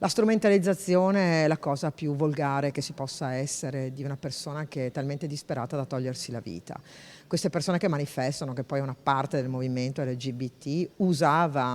La strumentalizzazione è la cosa più volgare che si possa essere di una persona che è talmente disperata da togliersi la vita. Queste persone che manifestano, che poi è una parte del movimento LGBT,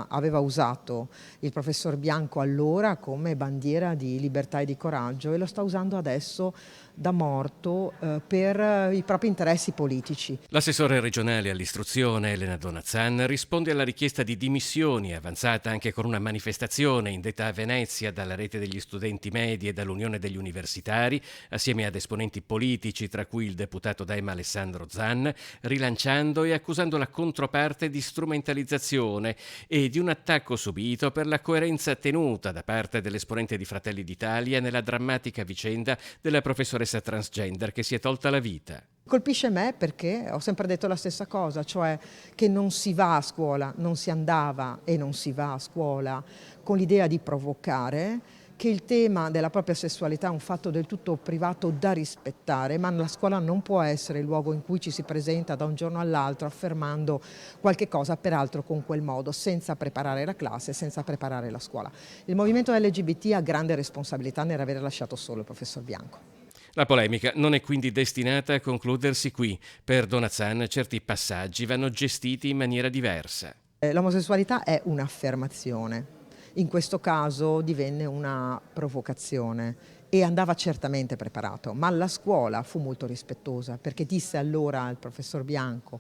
aveva usato il professor Bianco allora come bandiera di libertà e di coraggio e lo sta usando adesso da morto per i propri interessi politici. L'assessore regionale all'istruzione Elena Donazzan risponde alla richiesta di dimissioni avanzata anche con una manifestazione indetta a Venezia dalla rete degli studenti medi e dall'Unione degli Universitari, assieme ad esponenti politici tra cui il deputato Dem Alessandro Zan, rilanciando e accusando la controparte di strumentalizzazione e di un attacco subito per la coerenza tenuta da parte dell'esponente di Fratelli d'Italia nella drammatica vicenda della professoressa transgender che si è tolta la vita. Colpisce me perché ho sempre detto la stessa cosa, cioè che non si va a scuola, non si andava e non si va a scuola con l'idea di provocare, che il tema della propria sessualità è un fatto del tutto privato da rispettare, ma la scuola non può essere il luogo in cui ci si presenta da un giorno all'altro affermando qualche cosa, peraltro con quel modo, senza preparare la classe, senza preparare la scuola. Il movimento LGBT ha grande responsabilità nell'aver lasciato solo il professor Bianco. La polemica non è quindi destinata a concludersi qui. Per Donazzan certi passaggi vanno gestiti in maniera diversa. L'omosessualità è un'affermazione, in questo caso divenne una provocazione e andava certamente preparato, ma la scuola fu molto rispettosa perché disse allora al professor Bianco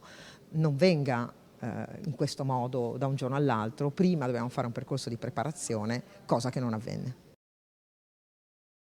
non venga in questo modo da un giorno all'altro, prima dobbiamo fare un percorso di preparazione, cosa che non avvenne.